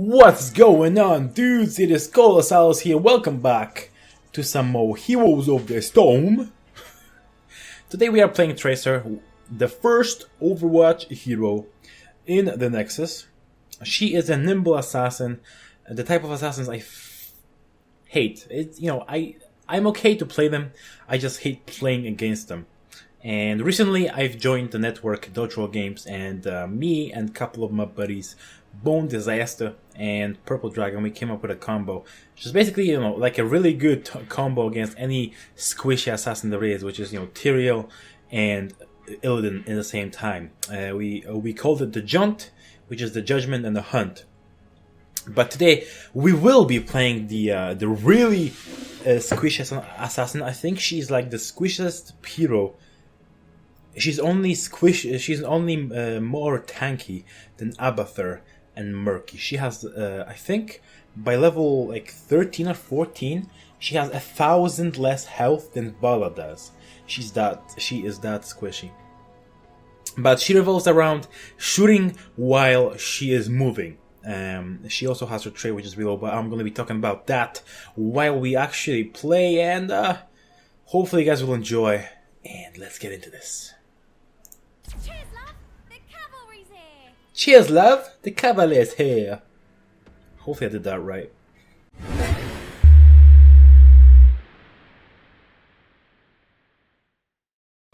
What's going on, dudes? It is Kolosalus here. Welcome back to some more Heroes of the Storm. Today we are playing Tracer, the first Overwatch hero in the Nexus. She is a nimble assassin, the type of assassins I hate. I'm okay to play them, I just hate playing against them. And recently I've joined the network Dodgeball Games, and me and a couple of my buddies, Bone Disaster and Purple Dragon, we came up with a combo. Which is basically, like a really good combo against any squishy assassin there is, which is, Tyrael and Illidan in the same time. We called it the Jaunt, which is the Judgment, and the Hunt. But today we will be playing the really squishy assassin. I think she's like the squishiest hero. She's only more tanky than Abathur and Murky. She has, I think, by level like 13 or 14, she has 1,000 less health than Vala does. She is that squishy. But she revolves around shooting while she is moving. She also has her trait, which is reload, but I'm going to be talking about that while we actually play, and hopefully you guys will enjoy. And let's get into this. Cheers, love! The cavalry's here! Cheers, love! The cavalier's here! Hopefully I did that right.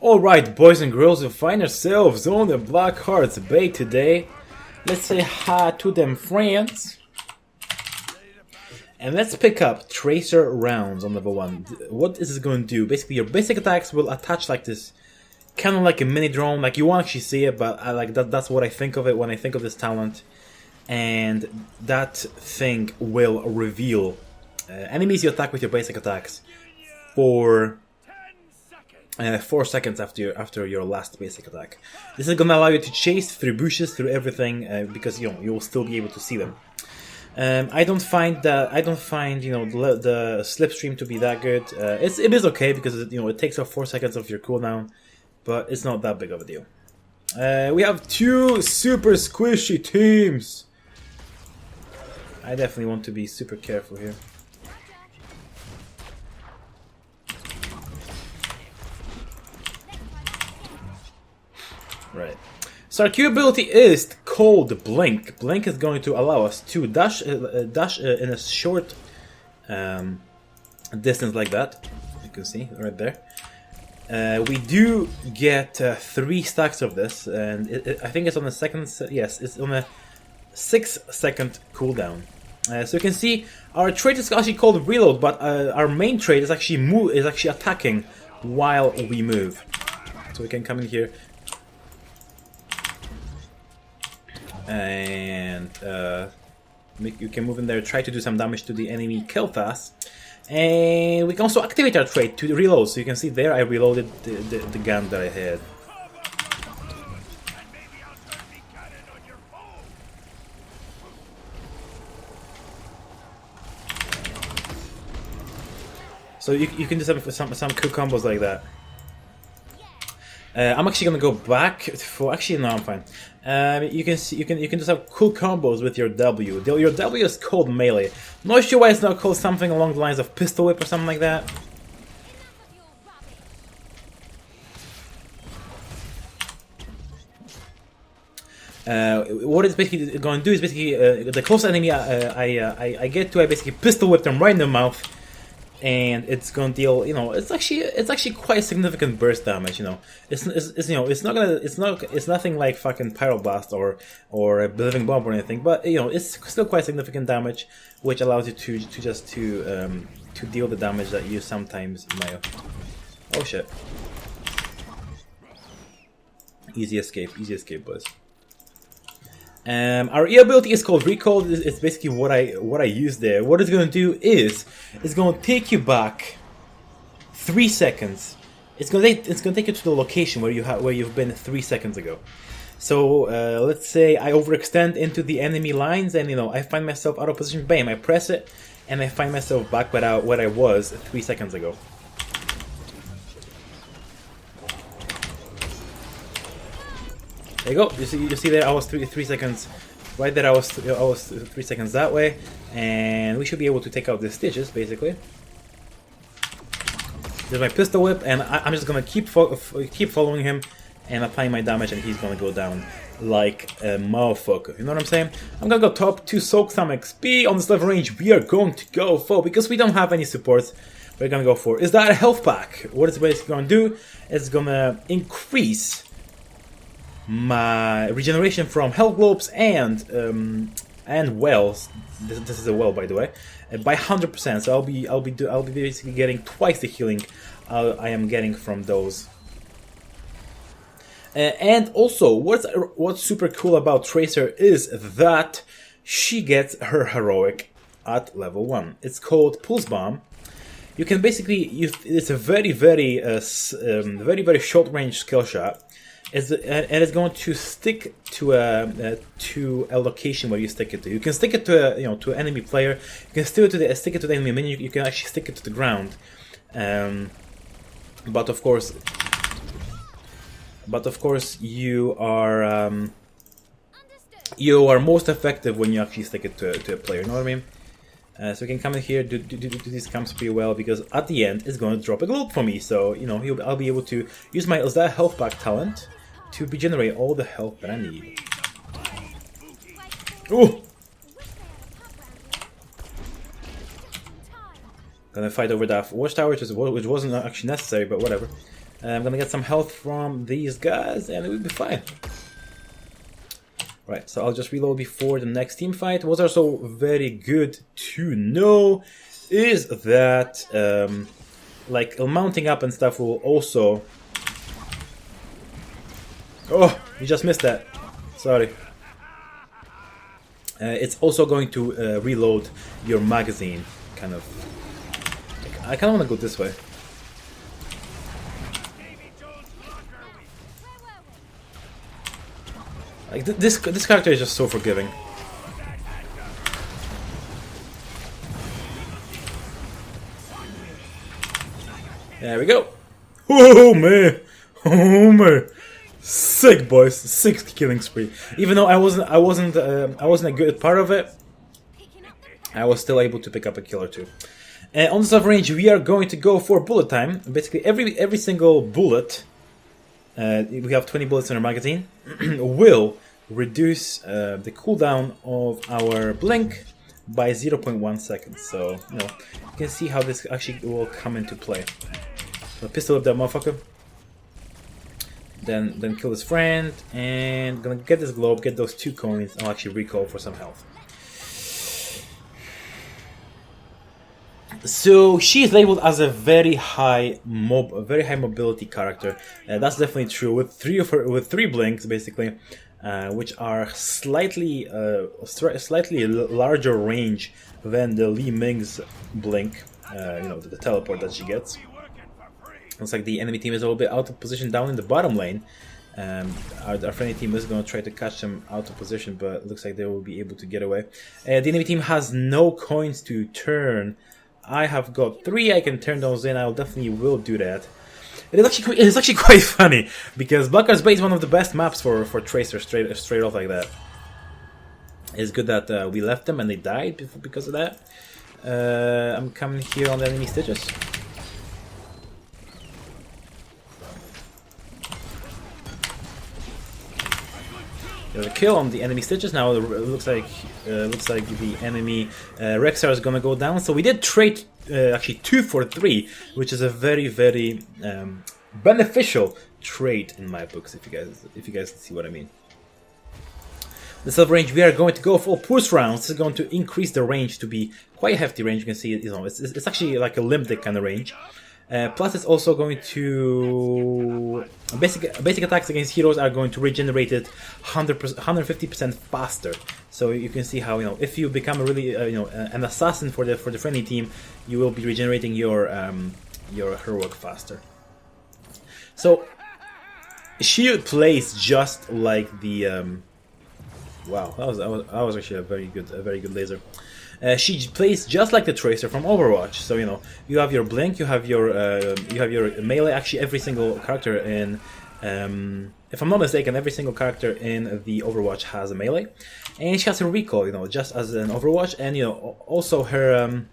Alright, boys and girls, we find ourselves on the Blackheart's Bay today. Let's say hi to them friends. And let's pick up Tracer rounds on level 1. What is this going to do? Basically, your basic attacks will attach like this, kind of like a mini drone. Like, you won't actually see it, but I like that. That's what I think of it when I think of this talent. And that thing will reveal enemies you attack with your basic attacks for 4 seconds after your last basic attack. This is going to allow you to chase through bushes, through everything, because you will still be able to see them. I don't find the slipstream to be that good. It is okay because it takes off 4 seconds of your cooldown, but it's not that big of a deal. We have two super squishy teams. I definitely want to be super careful here. Right. So our Q ability is called Blink. Blink is going to allow us to dash in a short distance like that. You can see right there. We do get 3 stacks of this, and I think it's on the second. Yes, it's on a 6-second cooldown. So you can see our trait is actually called Reload, but our main trait is actually attacking while we move. So we can come in here. And you can move in there, try to do some damage to the enemy, kill fast. And we can also activate our trait to reload. So you can see there I reloaded the gun that I had. So you can do some cool combos like that. I'm actually gonna go back for. Actually, no, I'm fine. You can do some cool combos with your W. Your W is called melee. Not sure why it's not called something along the lines of pistol whip or something like that. What it's basically going to do is basically the close enemy I get to, I basically pistol whip them right in the mouth. And it's gonna deal, it's actually quite significant burst damage. It's nothing like fucking Pyroblast or a Living Bomb or anything, but it's still quite significant damage, which allows you to deal the damage that you sometimes may. Oh shit! Easy escape, boys. Our E ability is called Recall. It's basically what I use there. What it's going to do is it's going to take you back 3 seconds. It's going to take you to the location where you've been 3 seconds ago. So let's say I overextend into the enemy lines, and I find myself out of position. Bam! I press it, and I find myself back where I was 3 seconds ago. There you go. You see there, I was three seconds Right there, I was 3 seconds that way, and we should be able to take out the stitches basically. There's my pistol whip, and I'm just gonna keep following him and applying my damage, and he's gonna go down like a motherfucker. You know what I'm saying? I'm gonna go top to soak some XP on this level range. We are going to go for, because we don't have any supports, we're gonna go for, is that a health pack? What it's basically gonna do, it's gonna increase my regeneration from health globes and wells. This is a well, by the way, by 100%. So I'll be basically getting twice the healing I am getting from those. And also, what's super cool about Tracer is that she gets her heroic at level 1. It's called Pulse Bomb. You can basically it's a very very short range skill shot. And it's going to stick to a location where you stick it to. You can stick it to to an enemy player. You can stick it to the enemy minion. You can actually stick it to the ground. But of course, you are most effective when you actually stick it to a player. You know what I mean? So we can come in here, do these camps pretty well, because at the end it's going to drop a globe for me. So I'll be able to use my health pack talent to regenerate all the health that I need. Ooh! Gonna fight over that watchtower, which wasn't actually necessary, but whatever. I'm gonna get some health from these guys, and it will be fine. Right, so I'll just reload before the next team fight. What's also very good to know is that like mounting up and stuff will also... Oh, you just missed that. Sorry. It's also going to reload your magazine, kind of. I kind of want to go this way. Like this character is just so forgiving. There we go. Oh man, oh man, sick boys, sick killing spree. Even though I wasn't a good part of it, I was still able to pick up a kill or two. On the sub range, we are going to go for bullet time. Basically, every single bullet, we have 20 bullets in our magazine, will reduce the cooldown of our blink by 0.1 seconds. So you can see how this actually will come into play. So pistol up that motherfucker. Then kill his friend, and gonna get this globe, get those 2 coins. I'll actually recall for some health. So she is labeled as a very high mobility character. That's definitely true. With three blinks, basically, which are slightly larger range than the Li Ming's blink. The teleport that she gets. Looks like the enemy team is a little bit out of position down in the bottom lane. Our friendly team is going to try to catch them out of position, but it looks like they will be able to get away. The enemy team has no coins to turn. I have got 3. I can turn those in. I definitely will do that. It is actually quite funny because Blackout's Bay is one of the best maps for Tracer straight off like that. It's good that we left them and they died because of that. I'm coming here on the enemy stitches. There's a kill on the enemy stitches. Now it looks like the enemy Rexar is gonna go down. So we did trade actually 2 for 3, which is a very beneficial trade in my books. If you guys see what I mean. The sub range we are going to go for push rounds. This is going to increase the range to be quite a hefty range. You can see it's actually like a limbic kind of range. Plus, it's also going to basic attacks against heroes are going to regenerate it 150% faster. So you can see how if you become a really an assassin for the friendly team, you will be regenerating your heroic faster. So she plays just like the wow, that was actually a very good laser. She plays just like the Tracer from Overwatch. So you have your blink, you have your melee. Actually, every single character in If I'm not mistaken, every single character in the Overwatch has a melee, and she has a recall, you know, just as an Overwatch, and you know, also her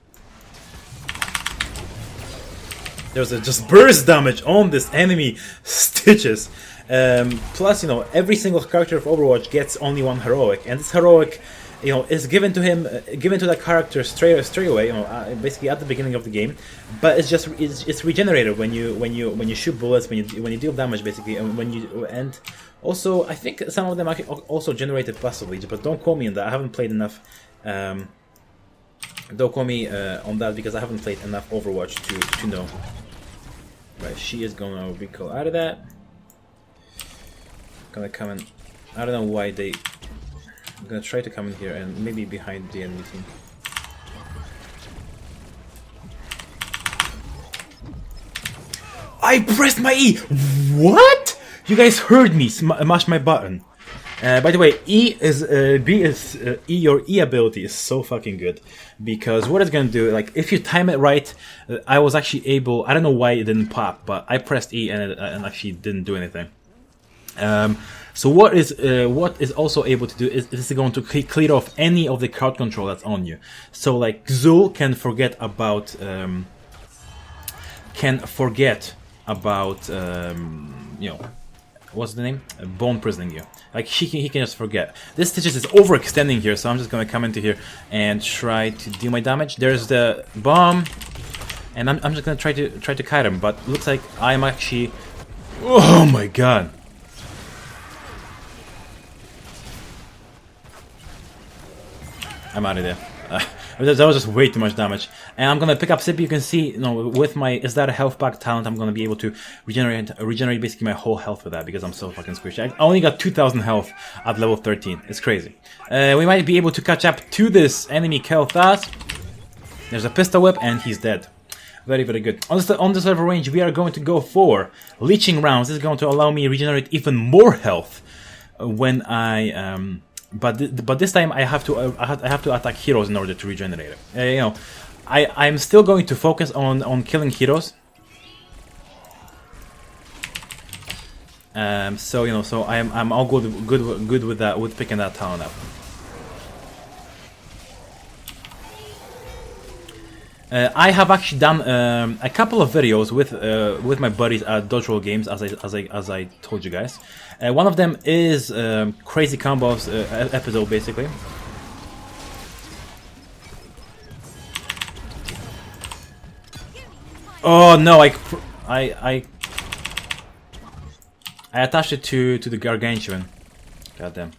there's a just burst damage on this enemy Stitches. Plus, you know, every single character of Overwatch gets only one heroic, and this heroic, you know, is given to him, given to that character straight away, you know, basically at the beginning of the game. But it's just it's regenerated when you shoot bullets, when you deal damage, basically, and also I think some of them are also generated passively. But don't call me on that. I haven't played enough. Don't call me on that because I haven't played enough Overwatch to know. Right, she is gonna recall out of that. Gonna come in. I don't know why they. I'm gonna try to come in here and maybe behind the enemy team. I pressed my E! What? You guys heard me smash my button. By the way, your E ability is so fucking good, because what it's gonna do, like if you time it right, I was actually able. I don't know why it didn't pop, but I pressed E and it actually didn't do anything. So what is also able to do is going to clear off any of the crowd control that's on you. So like Zul can forget about you know, what's the name? Bone prisoning you. Like he can just forget. This Stitches is overextending here, so I'm just gonna come into here and try to do my damage. There's the bomb, and I'm just gonna try to kite him, but looks like I'm actually. Oh my god. I'm out of there. That was just way too much damage. And I'm gonna pick up Sip. You can see, you know, with my Is That a Health Pack talent, I'm gonna be able to regenerate basically my whole health with that, because I'm so fucking squishy. I only got 2,000 health at level 13. It's crazy. We might be able to catch up to this enemy Kel fast. There's a pistol whip, and he's dead. Very, very good. On this level range, we are going to go for leeching rounds. This is going to allow me to regenerate even more health when I But this time I have to attack heroes in order to regenerate it. You know, I'm still going to focus on killing heroes. So you know, so I'm all good with that, with picking that talent up. I have actually done a couple of videos with my buddies at Dodgeroll Games, as I told you guys. One of them is Crazy Combos episode, basically. Oh no! I attached it to the Gargantuan. Goddamn.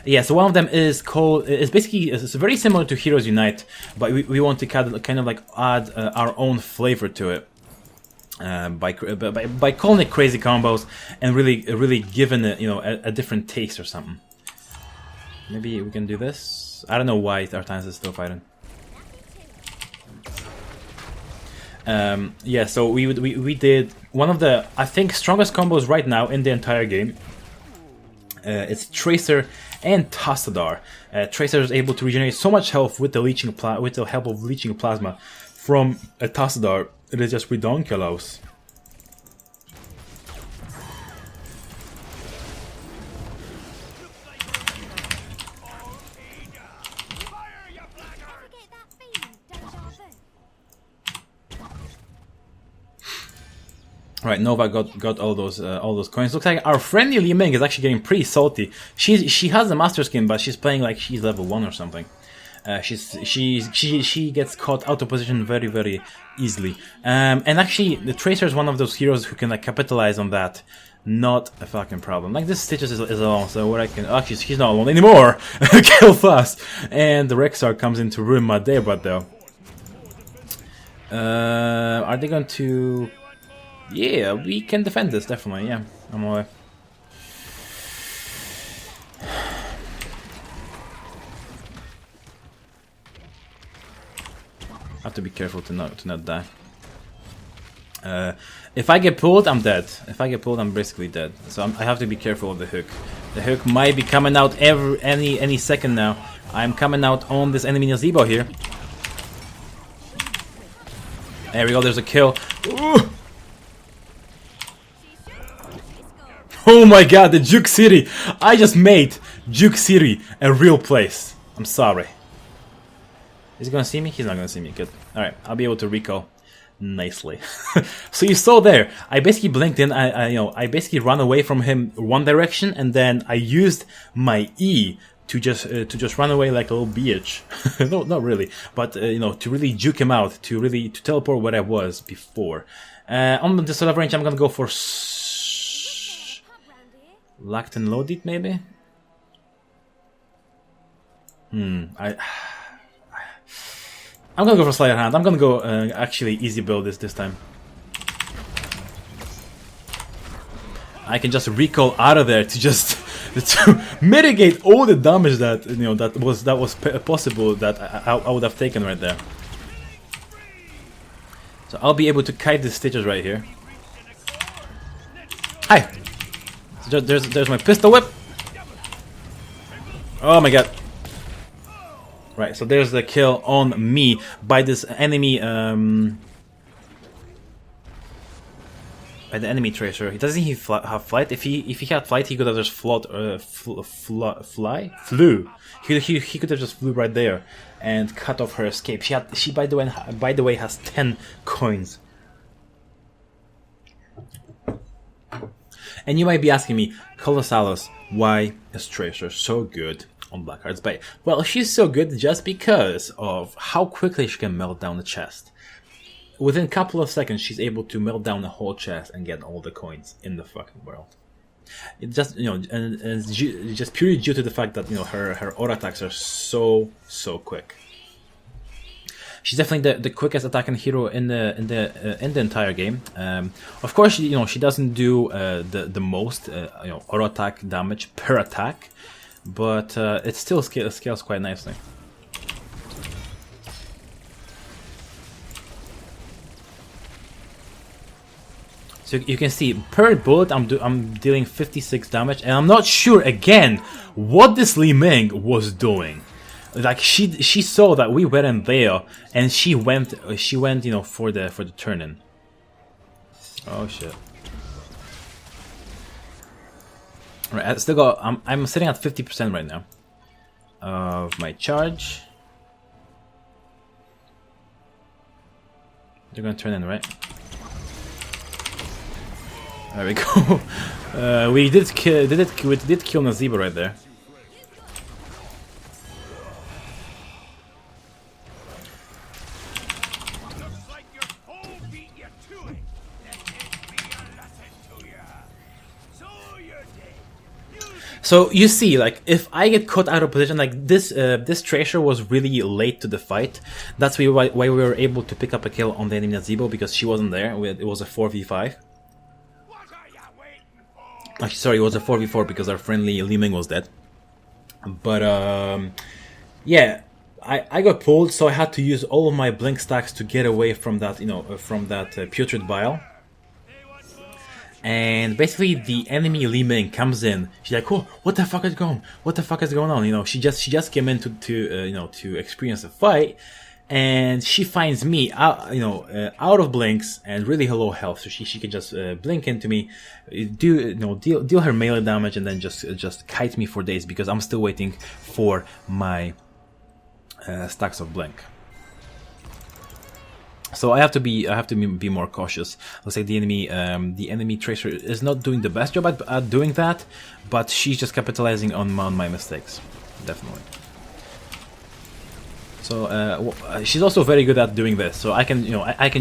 Yeah, so one of them is called. It's basically it's very similar to Heroes Unite, but we want to kind of like add our own flavor to it. By calling it Crazy Combos and really giving it, you know, a different taste or something. Maybe we can do this. I don't know why Artanis is still fighting. Yeah, so we did one of the, I think, strongest combos right now in the entire game. It's Tracer and Tassadar. Tracer is able to regenerate so much health with the help of leeching plasma from a Tassadar. It is just ridiculous. Right, Nova got all those coins. Looks like our friendly Li Ming is actually getting pretty salty. She has the master skin, but she's playing like she's level 1 or something. She gets caught out of position very, very easily. And actually, the Tracer is one of those heroes who can like capitalize on that. Not a fucking problem. Like this Stitches is alone, so what I can actually she's not alone anymore. Kill fast, and the Rexar comes in to ruin my day, but though. Are they going to? Yeah, we can defend this definitely. Yeah, I'm away. I have to be careful to not die. If I get pulled, I'm dead. If I get pulled, I'm basically dead. So I have to be careful of the hook. The hook might be coming out any second now. I'm coming out on this enemy Nazebo here. There we go. There's a kill. Ooh, Oh my god, the Juke City! I just made Juke City a real place. I'm sorry. Is he gonna see me? He's not gonna see me. Good. Alright, I'll be able to recall nicely. So you saw there, I basically blinked in, I basically ran away from him one direction, and then I used my E to just run away like a little bitch. No, not really, but you know, to really juke him out, to teleport where I was before. On the sort of range, I'm gonna go for locked and loaded, maybe. I'm gonna go for sleight of hand. I'm gonna go actually easy build this time. I can just recall out of there to just to mitigate all the damage that that was possible that I would have taken right there. So I'll be able to kite the stitches right here. Hi. So there's my pistol whip. Oh my god. Right, so there's the kill on me by this enemy, by the enemy tracer. Doesn't he have flight? If he had flight, he could have just flew. He could have just flew right there and cut off her escape. She by the way has 10 coins. And you might be asking me, Kolosalus, why is Tracer so good on Blackheart's Bay? Well, she's so good just because of how quickly she can melt down the chest. Within a couple of seconds, she's able to melt down the whole chest and get all the coins in the fucking world. It just, and it's just purely due to the fact that her auto attacks are so quick. She's definitely the quickest attacking hero in the entire game. Of course, she doesn't do the most auto attack damage per attack, but it still scales quite nicely. So you can see per bullet I'm dealing 56 damage, and I'm not sure again what this Li Ming was doing. Like she saw that we weren't there, and she went for the turn-in. Oh shit! Right, I still got. I'm sitting at 50% right now of my charge. They're gonna turn in, right? There we go. We did kill Nazeeba right there. So you see, like, if I get caught out of position, like this Tracer was really late to the fight. That's why we were able to pick up a kill on the enemy Nazeebo, because she wasn't there. It was a 4v5. Actually, sorry, it was a 4v4 because our friendly Li Ming was dead. But yeah, I got pulled, so I had to use all of my blink stacks to get away from that, putrid bile. And basically, the enemy Li Ming comes in. She's like, "Oh, what the fuck is going? What the fuck is going on?" She just came in to experience a fight, and she finds me out of blinks and really low health. So she can just blink into me, deal her melee damage, and then just kite me for days because I'm still waiting for my stacks of blink. So I have to be more cautious. Looks like the enemy Tracer is not doing the best job at doing that, but she's just capitalizing on my mistakes, definitely. So she's also very good at doing this. So I can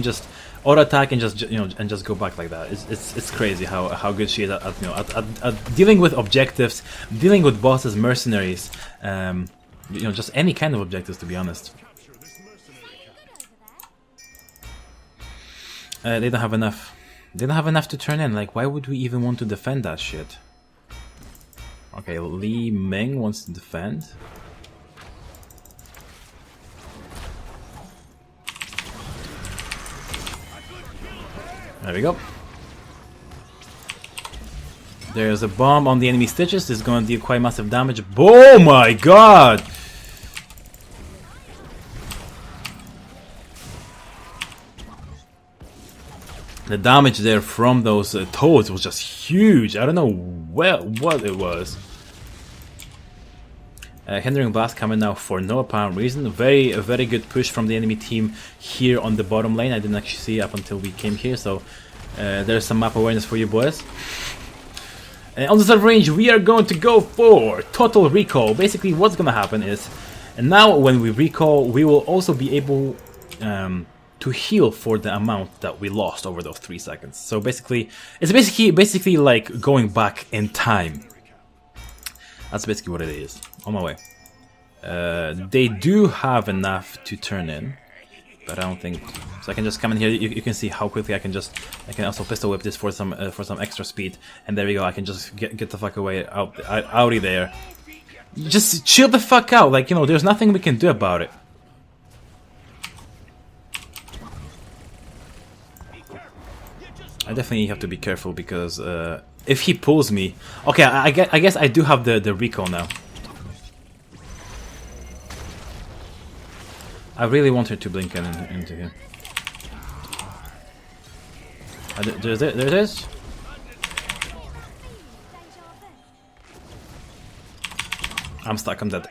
just auto attack and just go back like that. It's crazy how good she is at dealing with objectives, dealing with bosses, mercenaries, just any kind of objectives, to be honest. They don't have enough. They don't have enough to turn in. Like, why would we even want to defend that shit? Okay, Li Ming wants to defend. There we go. There's a bomb on the enemy stitches. This is going to deal quite massive damage. Oh my god! The damage there from those toads was just huge. I don't know what it was. Hindering blast coming now for no apparent reason. A very good push from the enemy team here on the bottom lane. I didn't actually see up until we came here, so there's some map awareness for you boys. On the serve range, we are going to go for total recall. Basically, what's gonna happen is, and now when we recall, we will also be able to heal for the amount that we lost over those 3 seconds. So basically, it's basically like going back in time. That's basically what it is. On my way. They do have enough to turn in, but I don't think so. I can just come in here. You can see how quickly I can also pistol whip this for some extra speed, and there we go. I can just get the fuck away out of there. Just chill the fuck out. Like, you know, there's nothing we can do about it. I definitely have to be careful because if he pulls me, okay, I guess I do have the recall now. I really wanted to blink into him. There it is. I'm stuck. I'm dead.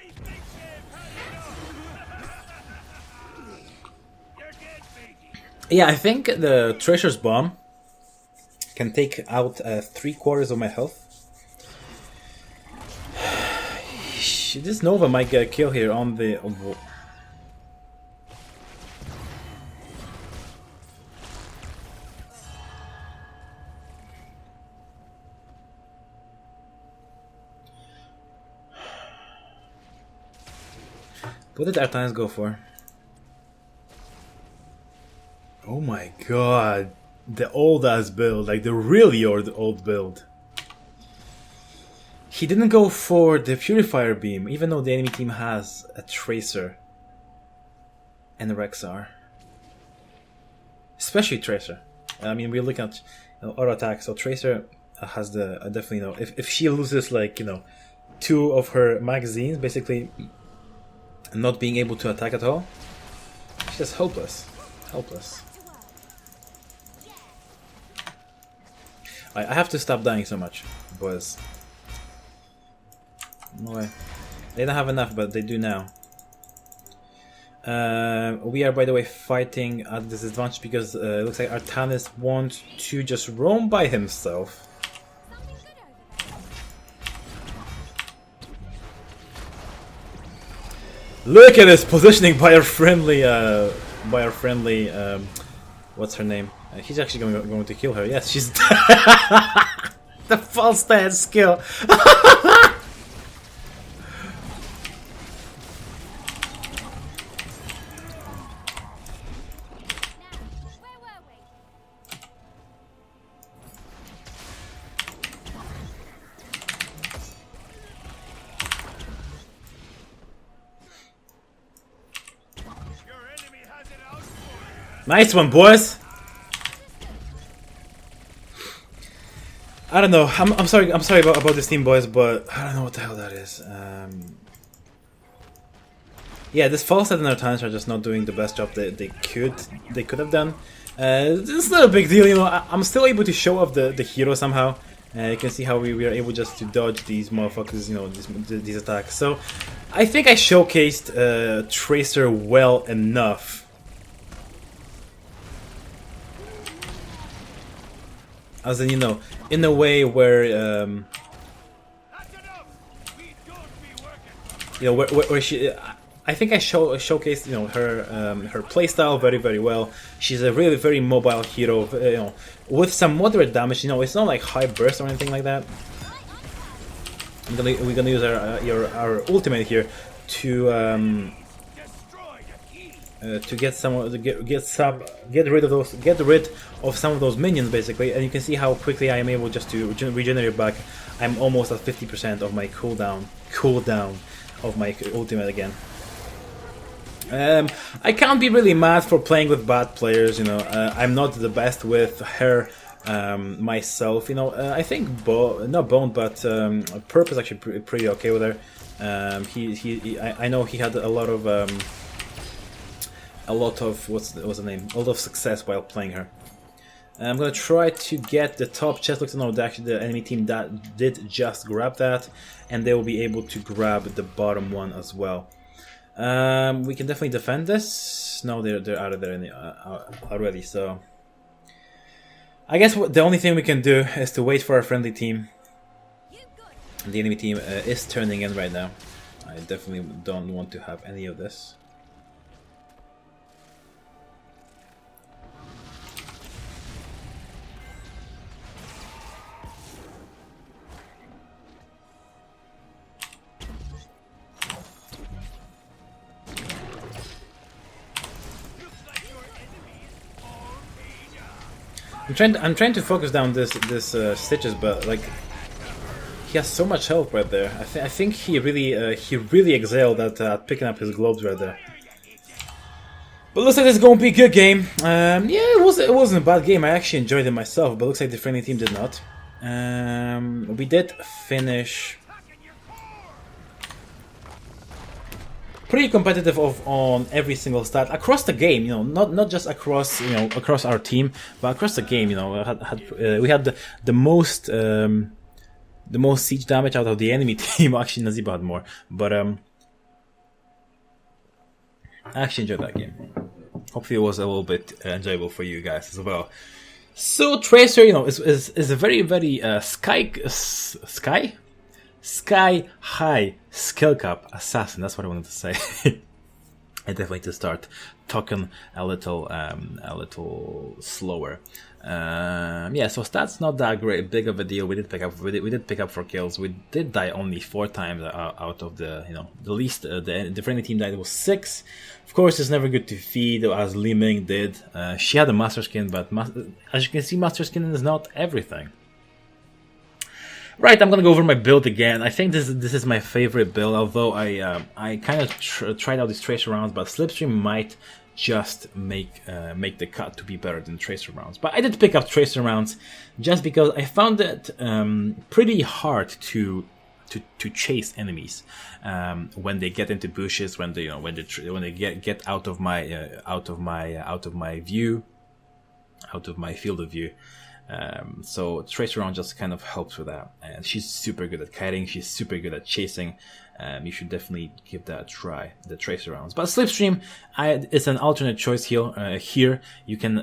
Yeah, I think the Treasure's Bomb can take out 3/4 of my health. This Nova might get a kill here on the... What did Artanis go for? Oh my god. The old ass build, like the really old build. He didn't go for the Purifier Beam, even though the enemy team has a Tracer and a Rexar. Especially Tracer. I mean, we're looking at auto attack, so Tracer has the definitely, you know, if she loses, like, you know, 2 of her magazines, basically not being able to attack at all, she's just helpless. Helpless. I have to stop dying so much, boys. No way. They don't have enough, but they do now. We are, by the way, fighting at disadvantage because it looks like Artanis wants to just roam by himself. Look at this positioning by our friendly, what's her name? He's actually going to kill her. Yes, she's the false dance skill. Nice one, boys. I don't know. I'm sorry about this team, boys, but I don't know what the hell that is. Yeah, this false set and Artanis are just not doing the best job they could have done. It's not a big deal, you know. I'm still able to show off the hero somehow. You can see how we are able just to dodge these motherfuckers, you know, these attacks. So I think I showcased Tracer well enough. As in, you know, in a way where, you know, where she, I think I showcased, you know, her playstyle very well. She's a really very mobile hero, you know, with some moderate damage. You know, it's not like high burst or anything like that. We're gonna use our ultimate here to get rid of some of those minions, basically, and you can see how quickly I am able just to regenerate back. I'm almost at 50% of my cooldown of my ultimate again. I can't be really mad for playing with bad players, you know. I'm not the best with her myself, you know. I think not Bone, but Perp is actually pretty okay with her. I know he had a lot of what's the name? A lot of success while playing her. I'm gonna try to get the top chest. Looks no, actually the enemy team that did just grab that, and they will be able to grab the bottom one as well. We can definitely defend this. No, they're out of there already. So I guess the only thing we can do is to wait for our friendly team. The enemy team is turning in right now. I definitely don't want to have any of this. I'm trying to focus down this Stitches, but like he has so much health right there. I think he really excelled at picking up his globes right there. But looks like this is going to be a good game. Yeah, it wasn't a bad game. I actually enjoyed it myself, but looks like the friendly team did not. We did finish pretty competitive on every single stat across the game. You know, not just across across our team, but across the game. You know, we had the most siege damage out of the enemy team. Actually, Naziba had more, but I actually enjoyed that game. Hopefully, it was a little bit enjoyable for you guys as well. So Tracer, you know, is a very sky high skill cap assassin. That's what I wanted to say. I definitely need to start talking a little slower. Yeah, so stats not that big of a deal. We did pick up 4 kills. We did die only 4 times out of the the least. The friendly team died was 6. Of course, it's never good to feed as Li Ming did. She had a master skin, but as you can see, master skin is not everything. Right, I'm gonna go over my build again. I think this is my favorite build, although I kind of tried out these tracer rounds, but Slipstream might just make the cut to be better than tracer rounds. But I did pick up tracer rounds just because I found it pretty hard to chase enemies when they get into bushes, when they get out of my view, out of my field of view. So Tracer Round just kind of helps with that, and she's super good at kiting. She's super good at chasing. You should definitely give that a try, the Tracer Rounds. But Slipstream, it's an alternate choice here. Here you can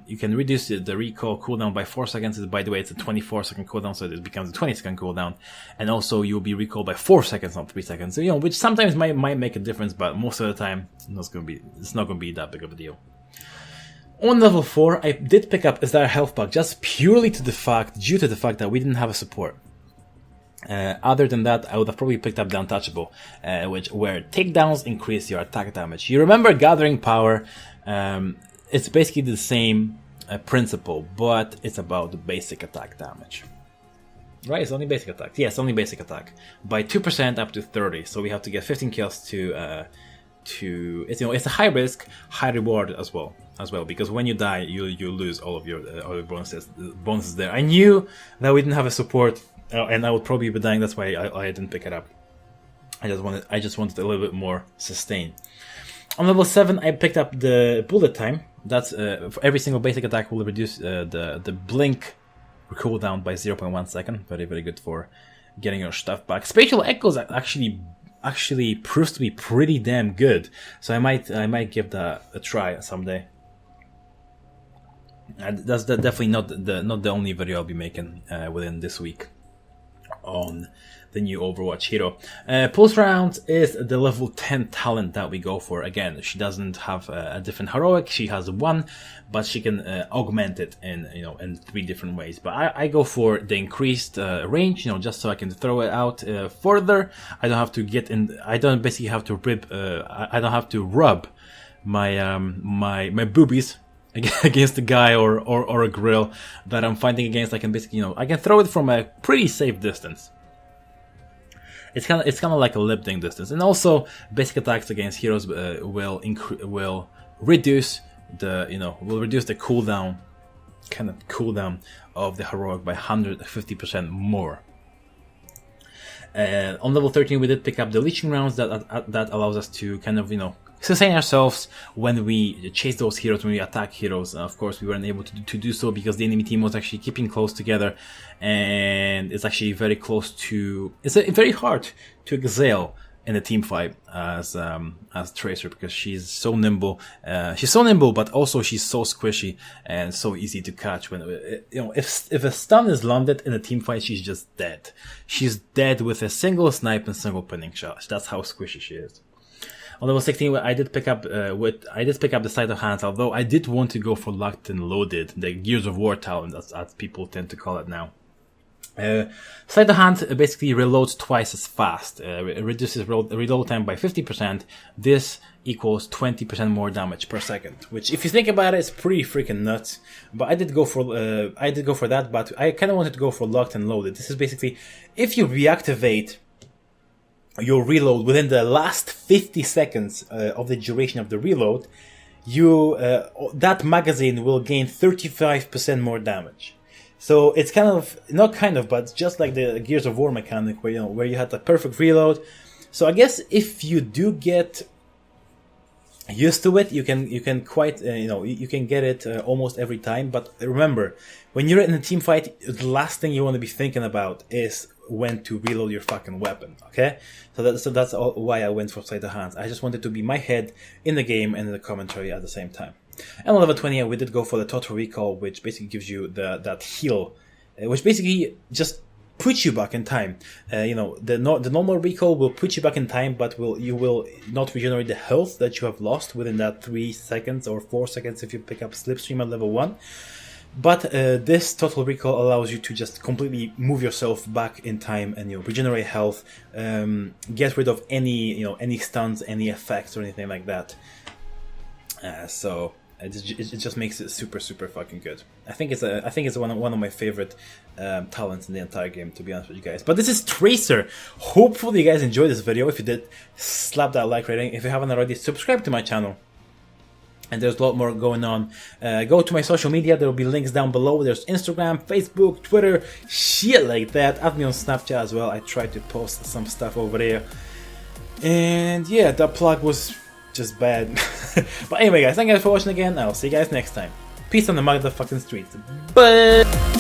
reduce the recoil cooldown by 4 seconds. By the way, it's a 24-second cooldown, so it becomes a 20-second cooldown. And also you'll be recalled by 4 seconds, not 3 seconds. So, which sometimes might make a difference, but most of the time it's not gonna be that big of a deal. On level 4, I did pick up a health pack just purely due to the fact that we didn't have a support. Other than that, I would have probably picked up the Untouchable, where takedowns increase your attack damage. You remember Gathering Power? It's basically the same principle, but it's about the basic attack damage. Right, it's only basic attack. Yes, only basic attack by 2% up to 30. So we have to get 15 kills to it's a high risk, high reward as well, because when you die, you lose all of your bonuses there. I knew that we didn't have a support, and I would probably be dying. That's why I didn't pick it up. I just wanted a little bit more sustain. On level 7, I picked up the bullet time. That's for every single basic attack will reduce the blink cooldown by 0.1 second. Very, very good for getting your stuff back. Spatial Echoes actually proves to be pretty damn good, so I might give that a try someday. And that's definitely not the only video I'll be making within this week on the new Overwatch hero. Pulse Round is the level 10 talent that we go for. Again, she doesn't have a different heroic. She has one, but she can augment it in 3 different ways. But I go for the increased range, just so I can throw it out further. I don't have to get in. I don't basically have to I don't have to rub my my boobies against the guy or a grill that I'm fighting against. I can basically I can throw it from a pretty safe distance. It's kind of like a lip ding distance, and also basic attacks against heroes will reduce the cooldown of the heroic by 150% more. On level 13, we did pick up the leeching rounds that allows us to kind of sustain ourselves when we chase those heroes, when we attack heroes. Of course, we weren't able to do so because the enemy team was actually keeping close together, and it's actually very close to. It's very hard to excel in a team fight as Tracer because she's so nimble. She's so nimble, but also she's so squishy and so easy to catch. When if a stun is landed in a team fight, she's just dead. She's dead with a single snipe and single pinning shot. That's how squishy she is. On level 16, I did pick up the sleight of hand, although I did want to go for locked and loaded, the Gears of War talent, as people tend to call it now. Sleight of hand basically reloads twice as fast. It reduces reload time by 50%. This equals 20% more damage per second, which, if you think about it, is pretty freaking nuts. But I did go for that, but I kind of wanted to go for locked and loaded. This is basically if you reactivate your reload within the last 50 seconds of the duration of the reload, that magazine will gain 35% more damage. So it's but just like the Gears of War mechanic where you had the perfect reload. So I guess if you do get used to it, you can get it almost every time. But remember, when you're in a team fight, the last thing you want to be thinking about is when to reload your fucking weapon. Okay, so that's why I went for sleight of hand. I just wanted to be my head in the game and in the commentary at the same time. And on level 20, we did go for the Total Recall, which basically gives you that heal, which basically just puts you back in time. The normal recall will put you back in time, but you will not regenerate the health that you have lost within that 3 seconds or 4 seconds if you pick up Slipstream at level 1. But this Total Recall allows you to just completely move yourself back in time and regenerate health, get rid of any stuns, any effects or anything like that. So it just makes it super fucking good. I think it's one of my favorite talents in the entire game, to be honest with you guys. But this is Tracer. Hopefully you guys enjoyed this video. If you did, slap that like rating. If you haven't already, subscribe to my channel. And there's a lot more going on. Go to my social media. There will be links down below. There's Instagram, Facebook, Twitter, shit like that. Add me on Snapchat as well. I try to post some stuff over there. And yeah, that plug was just bad. But anyway, guys, thank you guys for watching again. I'll see you guys next time. Peace on the motherfucking streets. Bye.